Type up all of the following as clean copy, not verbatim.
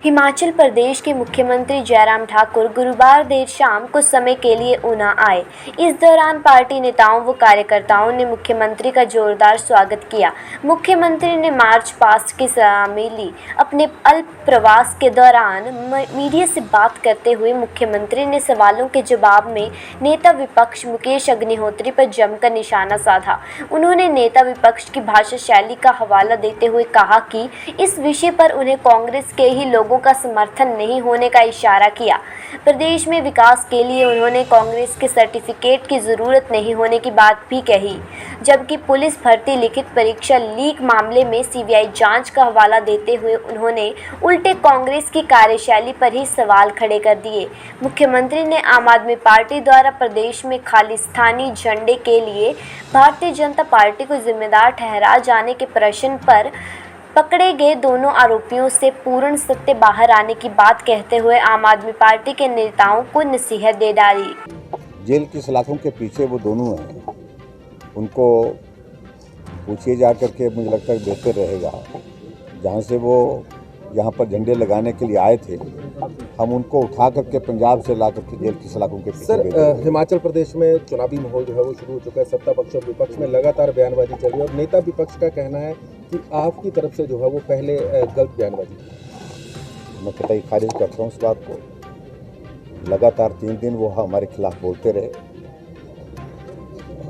हिमाचल प्रदेश के मुख्यमंत्री जयराम ठाकुर गुरुवार देर शाम कुछ समय के लिए ऊना आए। इस दौरान पार्टी नेताओं व कार्यकर्ताओं ने मुख्यमंत्री का जोरदार स्वागत किया। मुख्यमंत्री ने मार्च पास्ट की सलामी ली। अपने अल्प प्रवास के दौरान मीडिया से बात करते हुए मुख्यमंत्री ने सवालों के जवाब में नेता विपक्ष मुकेश अग्निहोत्री पर जमकर निशाना साधा। उन्होंने नेता विपक्ष की भाषा शैली का हवाला देते हुए कहा कि इस विषय पर उन्हें कांग्रेस के ही लोगों का समर्थन नहीं होने का इशारा किया। प्रदेश में विकास के लिए उन्होंने कांग्रेस के सर्टिफिकेट की जरूरत नहीं होने की बात भी कही, जबकि पुलिस भर्ती लिखित परीक्षा लीक मामले में सीबीआई जांच का हवाला देते हुए उन्होंने उल्टे कांग्रेस की कार्यशैली पर ही सवाल खड़े कर दिए। मुख्यमंत्री ने आम आदमी पार्टी द्वारा प्रदेश में खालिस्तानी झंडे के लिए भारतीय जनता पार्टी को जिम्मेदार ठहरा जाने के प्रश्न पर पकड़े गए दोनों आरोपियों से पूर्ण सत्य बाहर आने की बात कहते हुए आम आदमी पार्टी के नेताओं को नसीहत दे डाली। जेल की सलाखों के पीछे वो दोनों हैं, उनको पूछिए जा करके, मुझे लगता है बेहतर रहेगा। जहाँ से वो यहाँ पर झंडे लगाने के लिए आए थे, हम उनको उठा करके पंजाब से ला करके जेल की सलाखों के पीछे। सर, हिमाचल प्रदेश में चुनावी माहौल जो है वो शुरू हो चुका है। सत्ता पक्ष और विपक्ष में लगातार बयानबाजी चल रही है और नेता विपक्ष का कहना है कि आपकी तरफ से जो है वो पहले गलत बयानबाजी की। मैं कतई खारिज करता हूँ इस बात को। लगातार 3 दिन वो हमारे खिलाफ बोलते रहे,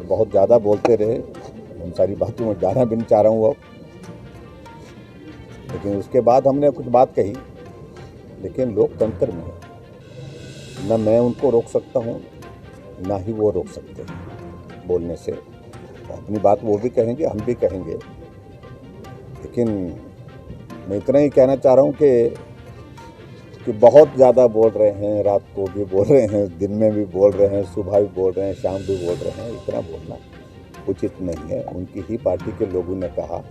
बहुत ज़्यादा बोलते रहे। उन सारी बातों में जाना भी नहीं चाह रहा हूँ अब, लेकिन उसके बाद हमने कुछ बात कही। लेकिन लोकतंत्र में न मैं उनको रोक सकता हूँ, ना ही वो रोक सकते हैं बोलने से। अपनी बात वो भी कहेंगे, हम भी कहेंगे। लेकिन मैं इतना ही कहना चाह रहा हूँ कि बहुत ज़्यादा बोल रहे हैं, रात को भी बोल रहे हैं, दिन में भी बोल रहे हैं, सुबह भी बोल रहे हैं, शाम भी बोल रहे हैं। इतना बोलना उचित नहीं है। उनकी ही पार्टी के लोगों ने कहा,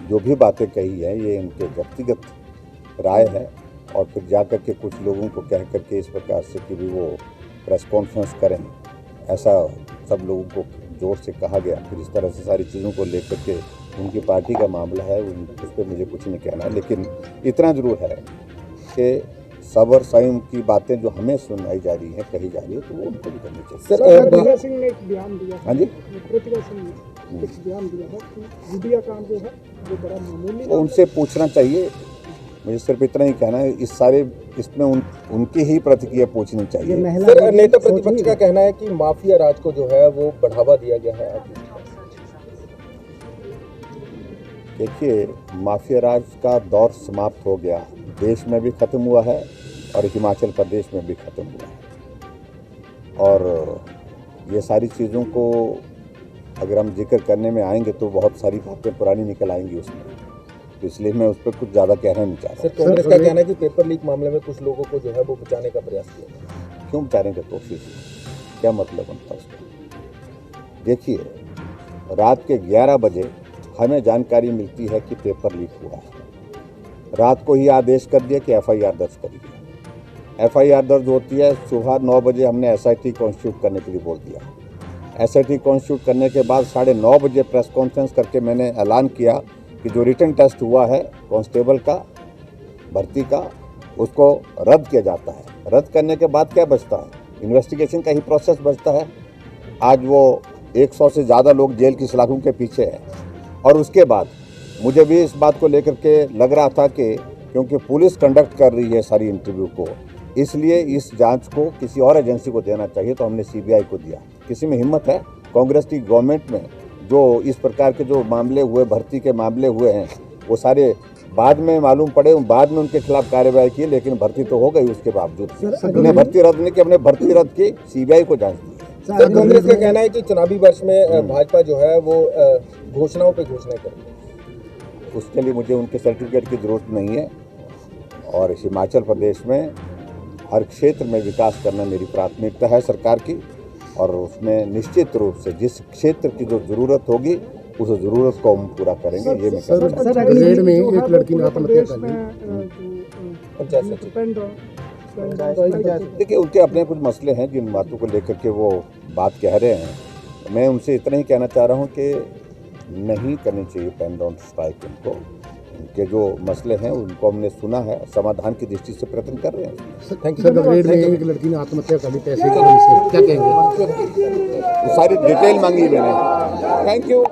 जो भी बातें कही है ये उनके व्यक्तिगत राय है। और फिर जाकर के कुछ लोगों को कह करके इस प्रकार से कि भी वो प्रेस कॉन्फ्रेंस करें, ऐसा सब लोगों को जोर से कहा गया। फिर इस तरह से सारी चीज़ों को लेकर के उनकी पार्टी का मामला है, उस पर मुझे कुछ नहीं कहना। लेकिन इतना ज़रूर है कि सबर संयम की बातें जो हमें सुनाई जा रही हैं, कही जा रही है, तो वो उनको भी करनी चाहिए। प्रतिभा सिंह ने एक बयान दिया। हाँ जी, प्रतिभा सिंह ने एक बयान दिया है कि मीडिया काम जो है वो बड़ा मामूली। उनसे पूछना चाहिए। मुझे सिर्फ इतना ही कहना है, इसमें उनकी ही प्रतिक्रिया पूछनी चाहिए। सर, नेता प्रतिपक्ष का कहना है कि माफिया राज को जो है वो बढ़ावा दिया गया है। देखिए, माफिया राज का दौर समाप्त हो गया, देश में भी ख़त्म हुआ है और हिमाचल प्रदेश में भी ख़त्म हुआ है। और ये सारी चीज़ों को अगर हम जिक्र करने में आएंगे तो बहुत सारी बातें पुरानी निकल आएंगी उसमें, तो इसलिए मैं उस पर कुछ ज़्यादा कहना नहीं चाह रहा। सर, कांग्रेस का कहना है कि पेपर लीक मामले में कुछ लोगों को जो है वो बचाने का प्रयास किया। क्यों बचाने का कोशिश, क्या मतलब बनता है उसका? देखिए, रात के 11 बजे हमें जानकारी मिलती है कि पेपर लीक हुआ है। रात को ही आदेश कर दिया कि एफआईआर दर्ज करिए। एफआईआर दर्ज होती है, सुबह 9 बजे हमने एसआईटी कॉन्स्टिट्यूट करने के लिए बोल दिया। एसआईटी कॉन्स्टिट्यूट करने के बाद 9:30 बजे प्रेस कॉन्फ्रेंस करके मैंने ऐलान किया कि जो रिटन टेस्ट हुआ है कांस्टेबल का भर्ती का, उसको रद्द किया जाता है। रद्द करने के बाद क्या बचता है? इन्वेस्टिगेशन का ही प्रोसेस बचता है। आज वो 100 से ज़्यादा लोग जेल की सलाखों के पीछे हैं। और उसके बाद मुझे भी इस बात को लेकर के लग रहा था कि क्योंकि पुलिस कंडक्ट कर रही है सारी इंटरव्यू को, इसलिए इस जांच को किसी और एजेंसी को देना चाहिए, तो हमने सीबीआई को दिया। किसी में हिम्मत है? कांग्रेस की गवर्नमेंट में जो इस प्रकार के जो मामले हुए, भर्ती के मामले हुए हैं, वो सारे बाद में मालूम पड़े, बाद में उनके खिलाफ कार्रवाई की, लेकिन भर्ती तो हो गई। उसके बावजूद उन्हें भर्ती रद्द नहीं की, हमने भर्ती रद्द की, सीबीआई को जांच दी। सर, कांग्रेस का कहना है कि चुनावी वर्ष में भाजपा जो है वो घोषणाओं पे घोषणा करेगी। उसके लिए मुझे उनके सर्टिफिकेट की ज़रूरत नहीं है। और हिमाचल प्रदेश में हर क्षेत्र में विकास करना मेरी प्राथमिकता है सरकार की, और उसमें निश्चित रूप से जिस क्षेत्र की जो ज़रूरत होगी उस ज़रूरत को हम पूरा करेंगे। ये मैं सर, में एक लड़की ने आत्महत्या कर ली। देखिए, उनके अपने कुछ मसले हैं जिन बातों को लेकर के वो बात कह रहे हैं। मैं उनसे इतना ही कहना चाह रहा हूँ कि नहीं करनी चाहिए पेन डाउन स्ट्राइक उनको। के जो मसले हैं उनको हमने सुना है, समाधान की दृष्टि से प्रयत्न कर रहे हैं। Thank you sir. ग्रेड में एक लड़की ने आत्महत्या कर ली पैसे की कमी से, क्या कहेंगे? सारी डिटेल मांगी मैंने। Thank you.